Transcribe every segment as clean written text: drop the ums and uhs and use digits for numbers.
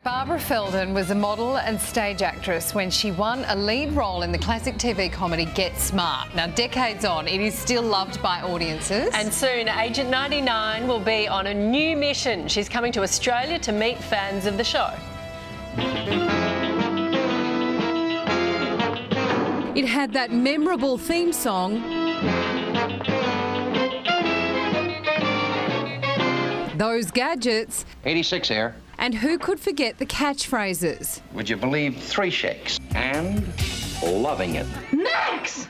Barbara Feldon was a model and stage actress when she won a lead role in the classic TV comedy Get Smart. Now, decades on, it is still loved by audiences. And soon, Agent 99 will be on a new mission. She's coming to Australia to meet fans of the show. It had that memorable theme song. Those gadgets. 86 air. And who could forget the catchphrases? Would you believe 3 shakes? And loving it. Max!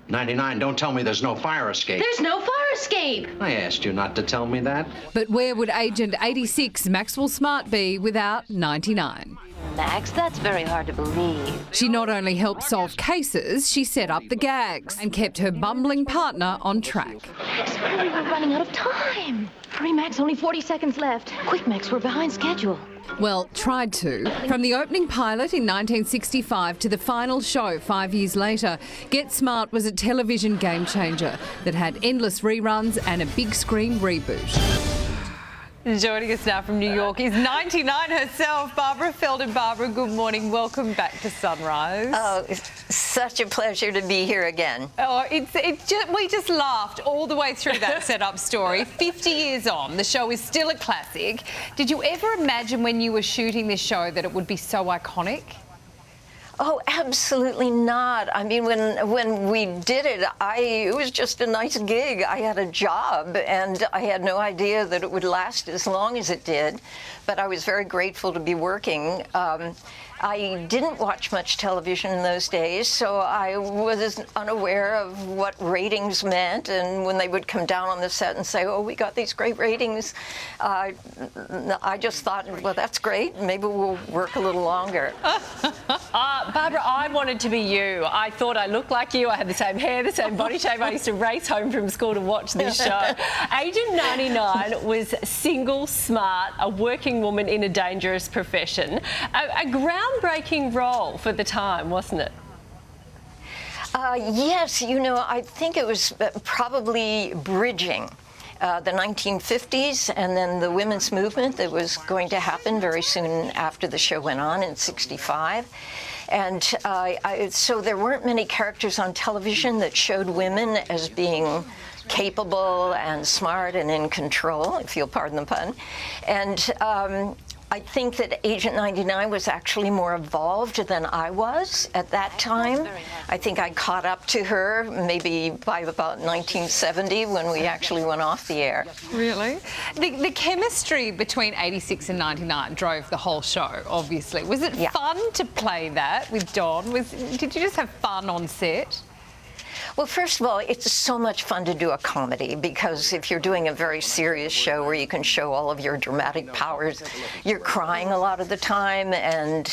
99, don't tell me there's no fire escape. There's no fire escape! I asked you not to tell me that. But where would Agent 86 Maxwell Smart be without 99? Max, that's very hard to believe. She not only helped solve cases, she set up the gags and kept her bumbling partner on track. I swear we were running out of time. Hurry, Max, only 40 seconds left. Quick, Max, we're behind schedule. Well, tried to. From the opening pilot in 1965 to the final show 5 years later, Get Smart was a television game changer that had endless reruns and a big screen reboot. Joining us now from New York is 99 herself, Barbara Feldon. Barbara, good morning. Welcome back to Sunrise. Oh, it's such a pleasure to be here again. Oh, we just laughed all the way through that setup story. 50 years on, the show is still a classic. Did you ever imagine when you were shooting this show that it would be so iconic? Oh, absolutely not. I mean, when we did it, it was just a nice gig. I had a job, and I had no idea that it would last as long as it did. But I was very grateful to be working. I didn't watch much television in those days, so I was unaware of what ratings meant. And when they would come down on the set and say, "Oh, we got these great ratings," I just thought, well, that's great. Maybe we'll work a little longer. Barbara, I wanted to be you. I thought I looked like you. I had the same hair, the same body shape. I used to race home from school to watch this show. Agent 99 was single, smart, a working woman in a dangerous profession. A groundbreaking role for the time, wasn't it? Yes, you know, I think it was probably bridging the 1950s and then the women's movement that was going to happen very soon after the show went on in '65. And so there weren't many characters on television that showed women as being capable and smart and in control, if you'll pardon the pun. And I think that Agent 99 was actually more evolved than I was at that time. I think I caught up to her maybe by about 1970 when we actually went off the air. Really? The chemistry between 86 and 99 drove the whole show, obviously. Was it fun to play that with Don? Did you just have fun on set? Well, first of all, it's so much fun to do a comedy because if you're doing a very serious show where you can show all of your dramatic powers, you're crying a lot of the time and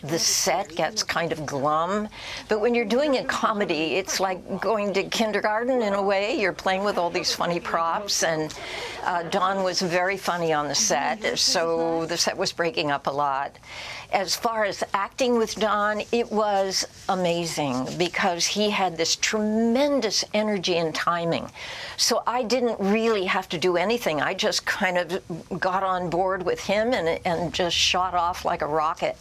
the set gets kind of glum. But when you're doing a comedy, it's like going to kindergarten in a way. You're playing with all these funny props, and Don was very funny on the set, so the set was breaking up a lot. As far as acting with Don, it was amazing because he had this tremendous energy and timing. So I didn't really have to do anything. I just kind of got on board with him and just shot off like a rocket.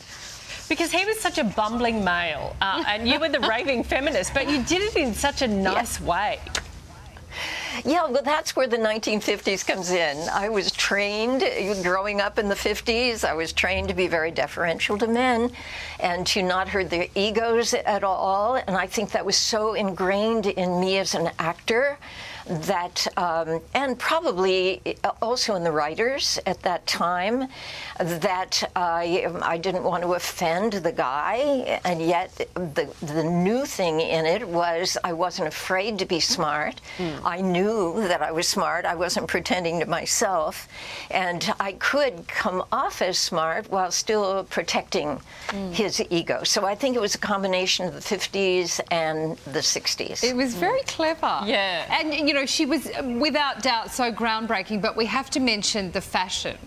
Because he was such a bumbling male, and you were the raving feminist, but you did it in such a nice way. Yeah, well, that's where the 1950s comes in. I was trained, growing up in the 50s, I was trained to be very deferential to men and to not hurt their egos at all. And I think that was so ingrained in me as an actor that, and probably also in the writers at that time, that I didn't want to offend the guy, and yet the new thing in it was I wasn't afraid to be smart. I knew that I was smart. I wasn't pretending to myself, and I could come off as smart while still protecting his ego. So I think it was a combination of the 50s and the 60s. It was very clever. Yeah. And, you know, she was without doubt so groundbreaking, but we have to mention the fashion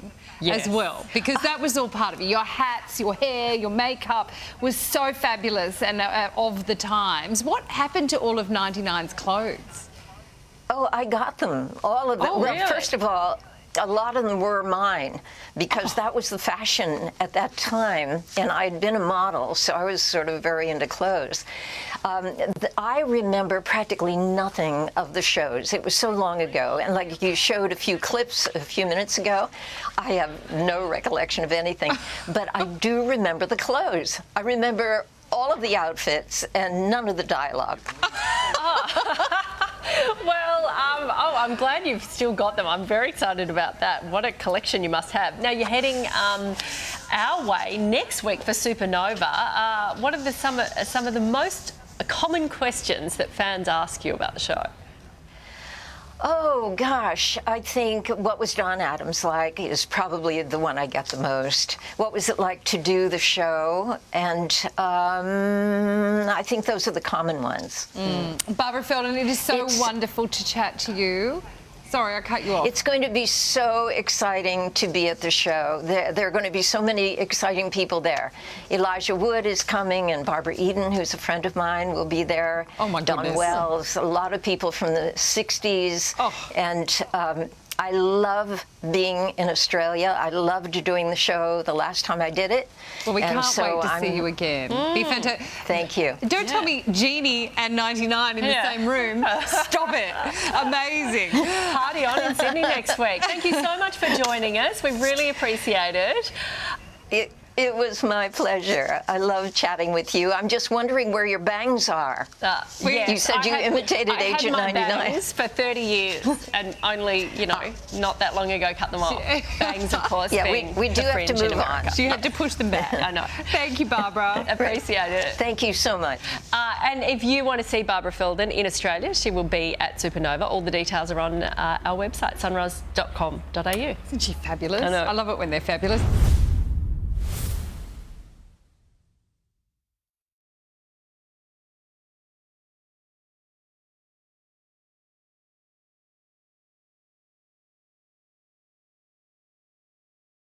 as well, because that was all part of it. Your hats, your hair, your makeup was so fabulous and of the times. What happened to all of 99's clothes? Oh, I got them, all of them. Oh, well, really? first of all, a lot of them were mine because that was the fashion at that time, and I'd been a model, so I was sort of very into clothes. I remember practically nothing of the shows. It was so long ago, and like you showed a few clips a few minutes ago, I have no recollection of anything, but I do remember the clothes. I remember all of the outfits and none of the dialogue. Well, I'm glad you've still got them. I'm very excited about that. What a collection you must have. Now, you're heading our way next week for Supernova. What are some of the most common questions that fans ask you about the show? Oh, gosh, I think what was Don Adams like is probably the one I get the most. What was it like to do the show? And I think those are the common ones. Barbara Feldon, it is so wonderful to chat to you. Sorry, I cut you off. It's going to be so exciting to be at the show. There are going to be so many exciting people there. Elijah Wood is coming, and Barbara Eden, who's a friend of mine, will be there. Oh, my Don goodness. Wells, a lot of people from the 60s. Oh. And I love being in Australia. I loved doing the show the last time I did it. Well, we and can't so wait to see you again. Be fantastic. Thank you. Don't tell me Jeannie and 99 in the same room. Stop it. Amazing. Party on in Sydney next week. Thank you so much for joining us. We really appreciate it. It was my pleasure. I love chatting with you. I'm just wondering where your bangs are. Yes, you said you imitated Agent 99. I had my bangs for 30 years and only, not that long ago cut them off. Bangs, of course, Yeah, being we do the have to fringe in move on. America. So you had to push them back. I know. Thank you, Barbara. Appreciate it. Thank you so much. And if you want to see Barbara Feldon in Australia, she will be at Supernova. All the details are on our website, sunrise.com.au. Isn't she fabulous? I know. I love it when they're fabulous.